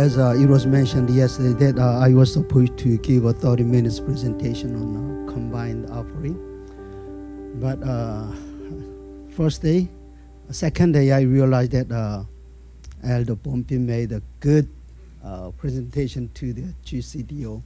As it was mentioned yesterday that I was supposed to give a 30 minutes presentation on combined offering. But first day, second day, I realized that Elder Pompi made a good presentation to the GCDO.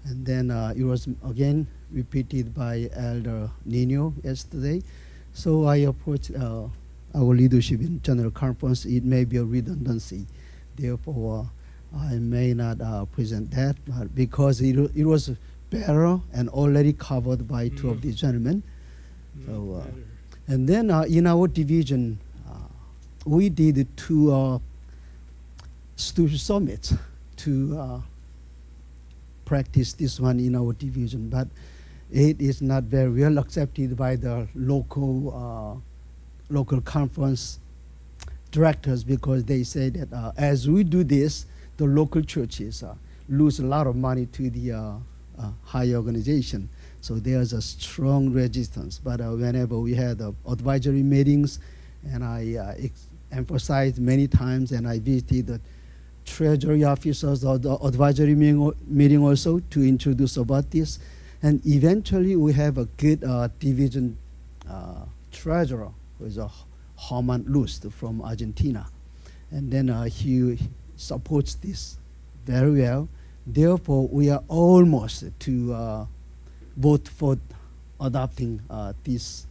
And then it was again repeated by Elder Nino yesterday. So I approached our leadership in General Conference. It may be a redundancy. Therefore, I may not present that, but because it was better and already covered by two of the gentlemen. So, and then in our division, we did two stewardship summits to practice this one in our division, but it is not very well accepted by the local conference directors, because they say that as we do this, the local churches lose a lot of money to the higher organization. So there's a strong resistance. But whenever we had advisory meetings, and I emphasized many times, and I visited the treasury officers of the advisory meeting also to introduce about this. And eventually we have a good division treasurer, who is a Herman Lust from Argentina. And then he supports this very well. Therefore, we are almost to vote for adopting this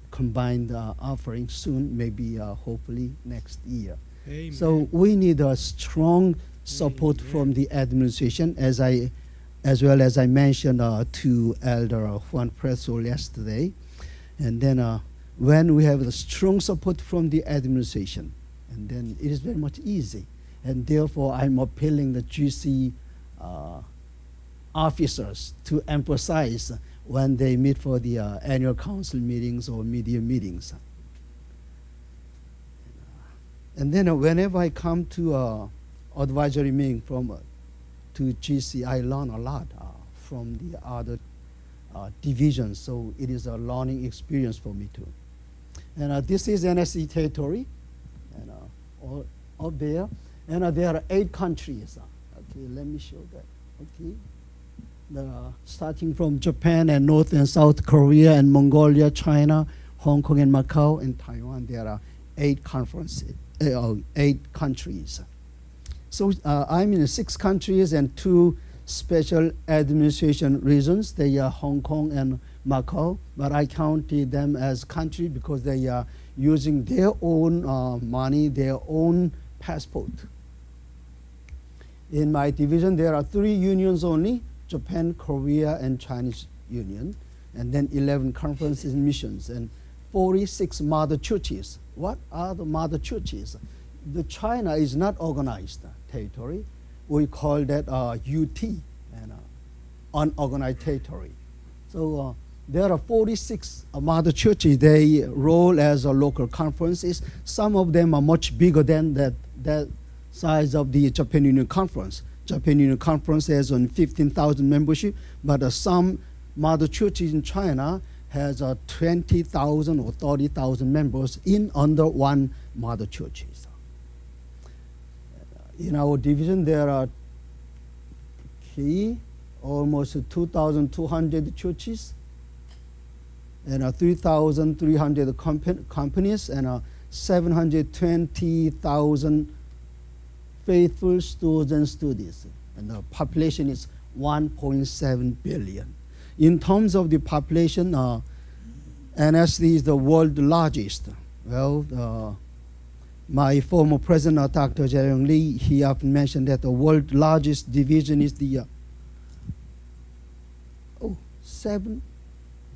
combined offering soon, maybe hopefully next year. Amen. So we need a strong support from the administration, as well as I mentioned to Elder Juan Preso yesterday. And then when we have the strong support from the administration, and then it is very much easy. And therefore, I'm appealing the GC officers to emphasize when they meet for the annual council meetings or media meetings. And then whenever I come to advisory meeting to GC, I learn a lot from the other divisions. So it is a learning experience for me too. And this is NSC territory, and all up there. And there are 8 countries. Okay, let me show that. Okay, starting from Japan and North and South Korea and Mongolia, China, Hong Kong and Macau and Taiwan. There are 8 conferences, 8 countries. So I'm in 6 countries and 2 special administration regions. They are Hong Kong and Macau, but I counted them as country because they are using their own money, their own passport. In my division, there are 3 unions only: Japan, Korea, and Chinese Union, and then 11 conferences and missions, and 46 mother churches. What are the mother churches? The China is not organized territory. We call that UT, and unorganized territory. So there are 46 mother churches. They roll as local conferences. Some of them are much bigger than that size of the Japan Union Conference. Japan Union Conference has 15,000 membership, but some mother churches in China has 20,000 or 30,000 members in under one mother churches. In our division, there are almost 2,200 churches, and 3,300 companies, and 720,000 faithful stewards and students. And the population is 1.7 billion. In terms of the population, NSD is the world's largest. Well, my former president, Dr. JohngHaeng Lee, he often mentioned that the world's largest division is the 7.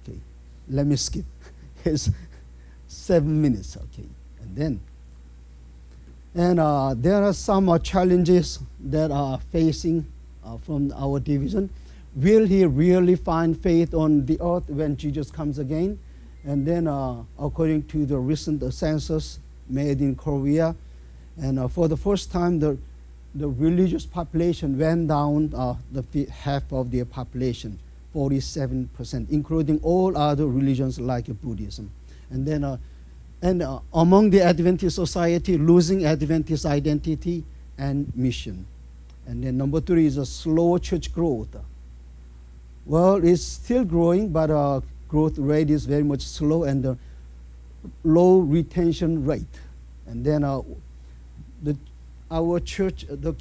Okay, let me skip. It's 7 minutes. Okay, and there are some challenges that are facing from our division. Will he really find faith on the earth when Jesus comes again? And then according to the recent census made in Korea, and for the first time the religious population went down half of the population, 47%, including all other religions like Buddhism. And then among the Adventist society, losing Adventist identity and mission. And then number 3 is a slow church growth. Well, it's still growing, but growth rate is very much slow and low retention rate. And then our church, the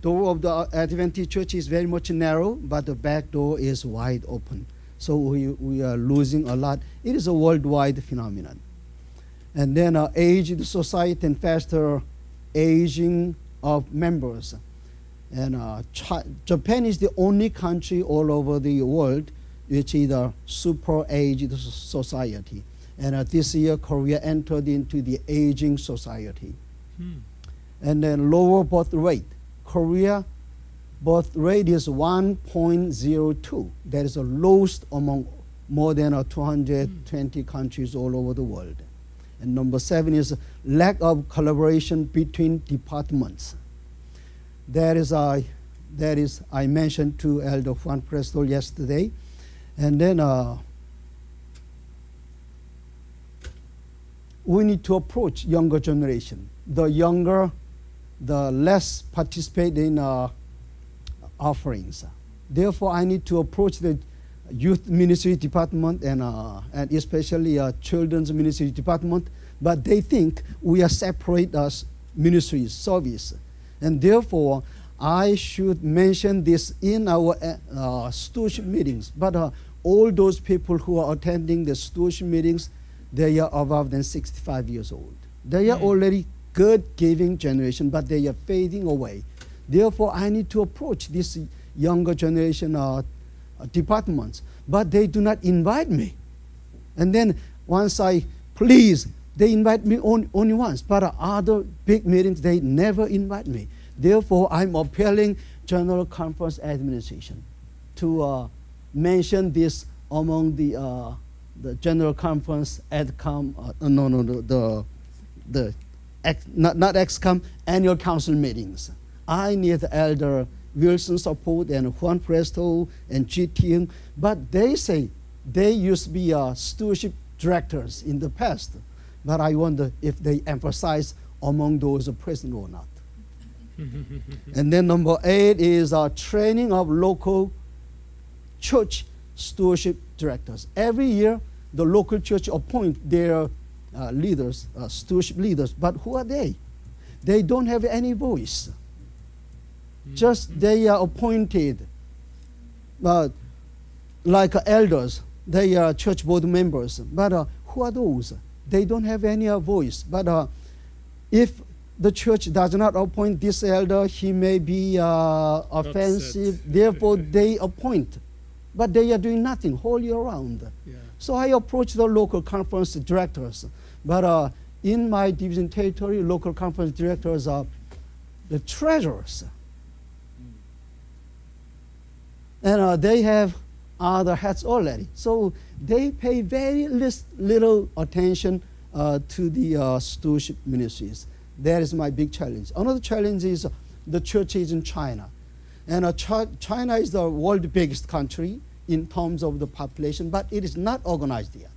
door of the Adventist church is very much narrow, but the back door is wide open. So we are losing a lot. It is a worldwide phenomenon. And then aged society and faster aging of members. And Japan is the only country all over the world which is a super aged society. And this year, Korea entered into the aging society. And then lower birth rate. Korea birth rate is 1.02. That is the lowest among more than 220 countries all over the world. And number 7 is lack of collaboration between departments. That is I mentioned to Elder Juan Presto yesterday. And then we need to approach younger generation. The younger, the less participate in offerings. Therefore, I need to approach the youth ministry department and especially children's ministry department, but they think we are separate as ministries, service. And therefore, I should mention this in our stewardship meetings. But all those people who are attending the stewardship meetings, they are above than 65 years old. They are already good giving generation, but they are fading away. Therefore, I need to approach this younger generation departments, but they do not invite me. And then once they invite me only once, but other big meetings, they never invite me. Therefore, I'm appealing General Conference Administration to mention this among the General Conference not EXCOM, annual council meetings. I need Elder Wilson support and Juan Presto and GTM, but they say they used to be stewardship directors in the past, but I wonder if they emphasize among those present or not. And then number 8 is training of local church stewardship directors. Every year, the local church appoint their leaders, stewardship leaders, but who are they? They don't have any voice. Just they are appointed, like elders, they are church board members, but who are those? They don't have any voice. But if the church does not appoint this elder, he may be offensive. Therefore, they appoint. But they are doing nothing whole year round. Yeah. So I approach the local conference directors. But in my division territory, local conference directors are the treasurers. And they have other hats already. So they pay very little attention to the stewardship ministries. That is my big challenge. Another challenge is the churches in China. And China is the world's biggest country in terms of the population, but it is not organized yet.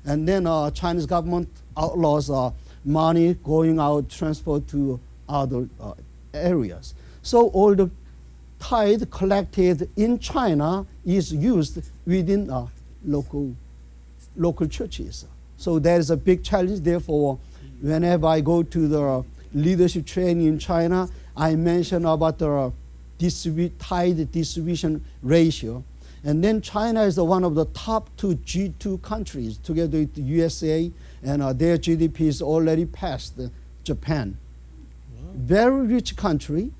And then Chinese government outlaws money going out, transferred to other areas. So all the tithe collected in China is used within local churches. So there is a big challenge. Therefore, whenever I go to the leadership training in China, I mention about the tithe distribution ratio. And then China is one of the top 2 G2 countries, together with the USA, and their GDP is already past Japan. Wow. Very rich country,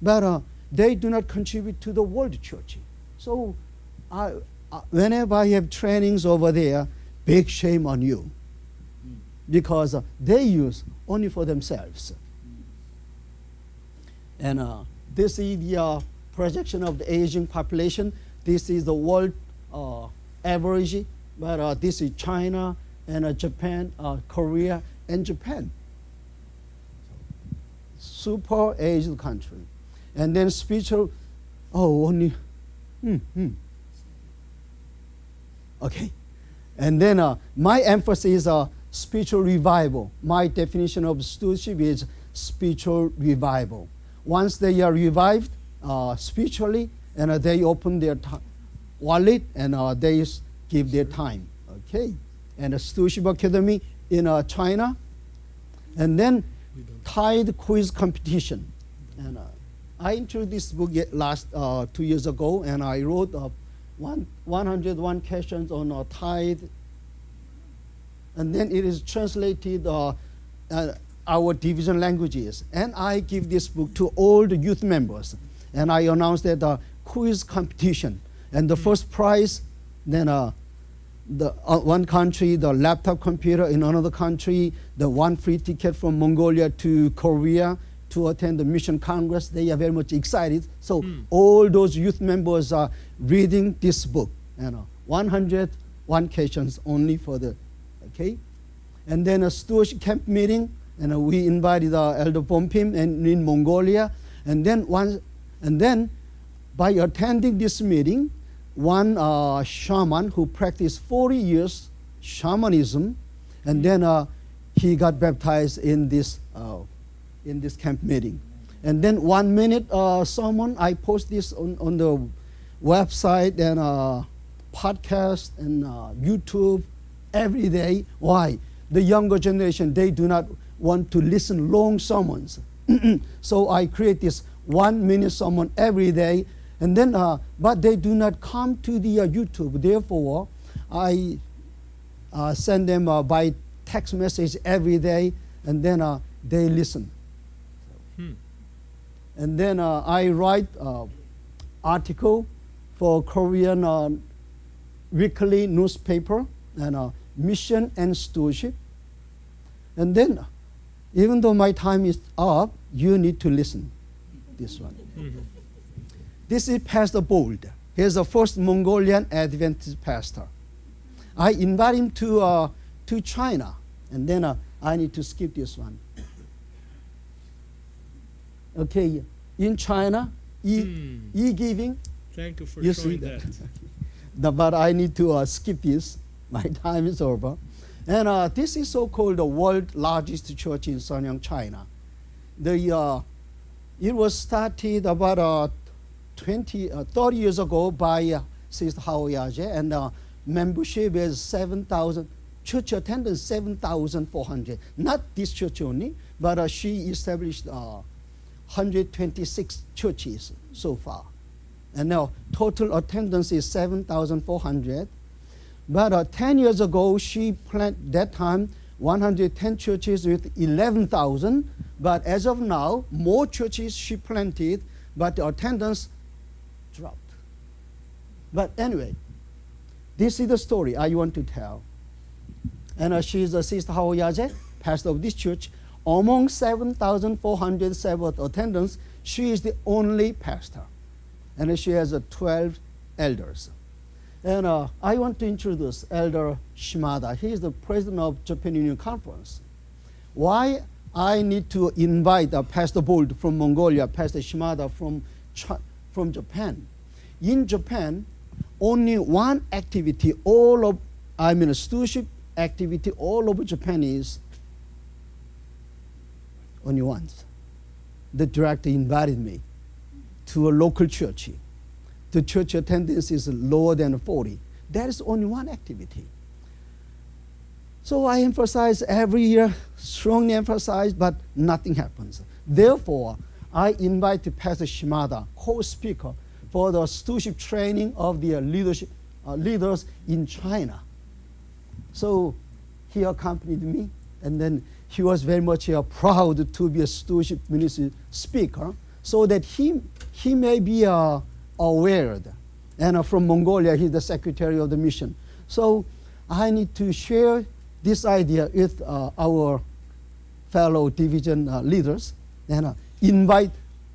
but they do not contribute to the world church. So whenever I have trainings over there, big shame on you, because they use only for themselves. And this is the projection of the aging population. This is the world average, but this is China and Japan, Korea and Japan. Super aged country. And then spiritual, Okay. And then my emphasis is spiritual revival. My definition of stewardship is spiritual revival. Once they are revived, spiritually, and they open their wallet and they give their time. Okay, and a Stewardship Academy in China, and then tithe quiz competition. And I introduced this book last 2 years ago, and I wrote 101 questions on tithe, and then it is translated our division languages. And I give this book to all the youth members, and I announced that the quiz competition, and the first prize, then the one country, the laptop computer; in another country, the one free ticket from Mongolia to Korea to attend the Mission Congress. They are very much excited. So all those youth members are reading this book. 101 questions only for the, okay? And then a stewardship camp meeting, and we invited Elder Bompim and in Mongolia. And then by attending this meeting, one shaman who practiced 40 years shamanism, and then he got baptized in this camp meeting. And then 1 minute sermon, I post this on the website and podcast and YouTube every day. Why? The younger generation, they do not want to listen long sermons. So I create this 1 minute sermon every day, and then but they do not come to the YouTube. Therefore, I send them by text message every day, and then they listen. And then I write article for Korean weekly newspaper and Mission and Stewardship. And then, even though my time is up, you need to listen. This one. This is Pastor Bold. He's the first Mongolian Adventist pastor. I invite him to China, and then I need to skip this one. Okay, in China, e-giving. Thank you for You showing see that. But I need to skip this. My time is over. And this is so-called the world's largest church in Shenyang, China. It was started about 30 years ago by Sister Haoyaje, and membership is 7,000. Church attendance 7,400. Not this church only, but she established 126 churches so far. And now total attendance is 7,400. But 10 years ago, she planted that time 110 churches with 11,000. But as of now, more churches she planted, but the attendance dropped. But anyway, this is the story I want to tell. And she's a Sister Haoyaje, pastor of this church. Among 7,400 Sabbath attendants, she is the only pastor. And she has 12 elders. And I want to introduce Elder Shimada. He is the president of Japan Union Conference. Why I need to invite Pastor Bold from Mongolia, Pastor Shimada from Japan. In Japan, only one activity, stewardship activity all over Japan is only once. The director invited me to a local church. The church attendance is lower than 40. That is only one activity. So I emphasize every year, strongly emphasize, but nothing happens. Therefore, I invite Pastor Shimada, co-speaker, for the stewardship training of the leaders in China. So he accompanied me, and then he was very much proud to be a stewardship ministry speaker, so that he may be aware. And from Mongolia, he's the secretary of the mission. So I need to share this idea with our fellow division leaders, and invite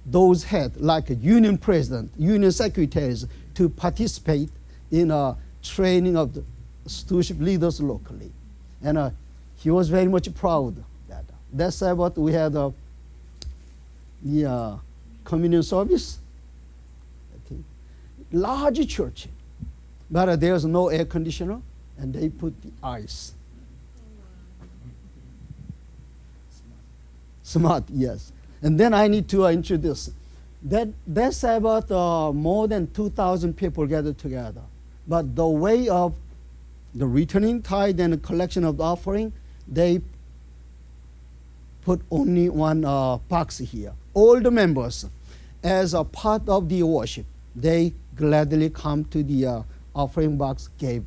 those heads, like a union president, union secretaries, to participate in training of the stewardship leaders locally. And he was very much proud of that. That Sabbath, we had the communion service. Okay. Large church, but there's no air conditioner, and they put the ice. Smart, yes. And then I need to introduce That Sabbath, more than 2,000 people gathered together. But the way of the returning tithe and the collection of the offering, they put only one box here. All the members, as a part of the worship, they gladly come to the offering box, gave.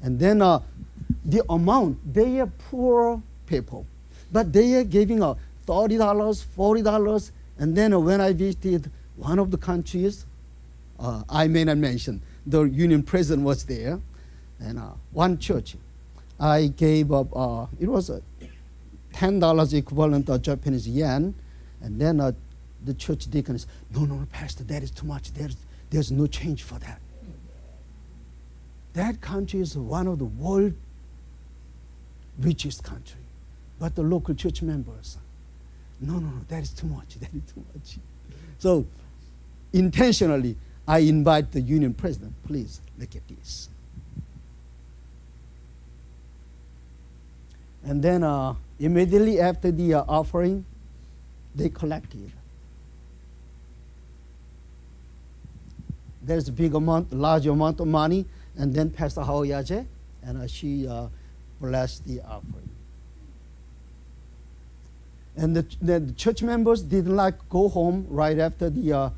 And then the amount, they are poor people, but they are giving $30, $40. And then when I visited one of the countries, I may not mention, the union president was there, and one church, I gave up, it was $10 equivalent of Japanese yen, and then the church deacon said, no, Pastor, that is too much. There's no change for that. That country is one of the world richest country. But the local church members, no, that is too much. So intentionally, I invite the union president, please look at this. And then immediately after the offering, they collected. There's a large amount of money, and then Pastor Haoyaje, and she blessed the offering. And the church members didn't go home right after the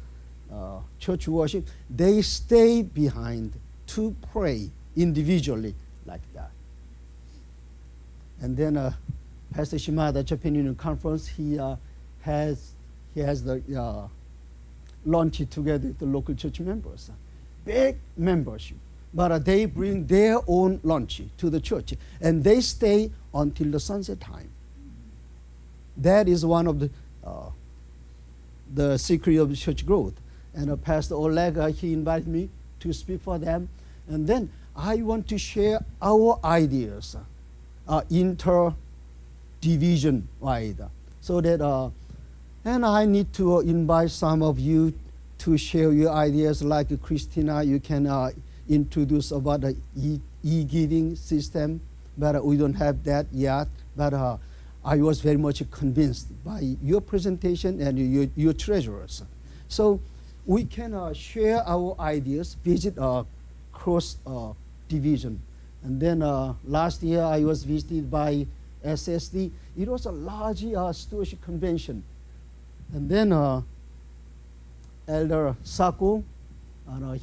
church worship. They stayed behind to pray individually like that. And then Pastor Shimada, Japan Union Conference, he has the lunch together with the local church members. Big membership. But they bring their own lunch to the church, and they stay until the sunset time. That is one of the secret of church growth. And Pastor Oleg, he invited me to speak for them. And then I want to share our ideas, inter-division-wide. So that, and I need to invite some of you to share your ideas. Like Christina, you can introduce about the e-giving system, but we don't have that yet. But I was very much convinced by your presentation and your treasurers. So we can share our ideas, visit cross division. And then last year I was visited by SSD. It was a large stewardship convention. And then Elder Saku,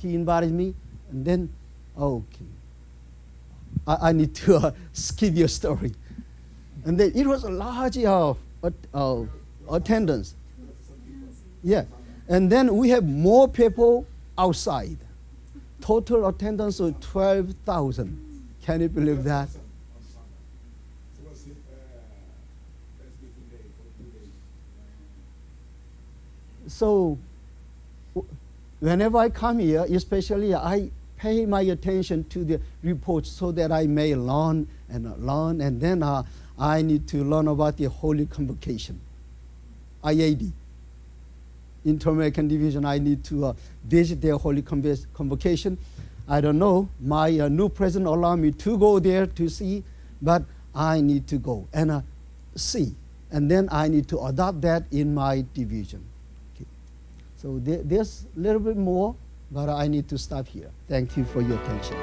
he invited me. And then, okay, I need to skip your story. And then it was a large attendance. Yeah. And then we have more people outside. Total attendance of 12,000. Can you believe that? So whenever I come here, especially I pay my attention to the reports so that I may learn, and then I need to learn about the Holy Convocation, IAD, Inter-American Division. I need to visit their Holy Convocation. I don't know, my new president allowed me to go there to see, but I need to go and see, and then I need to adopt that in my division. Okay. So there's a little bit more, but I need to stop here. Thank you for your attention.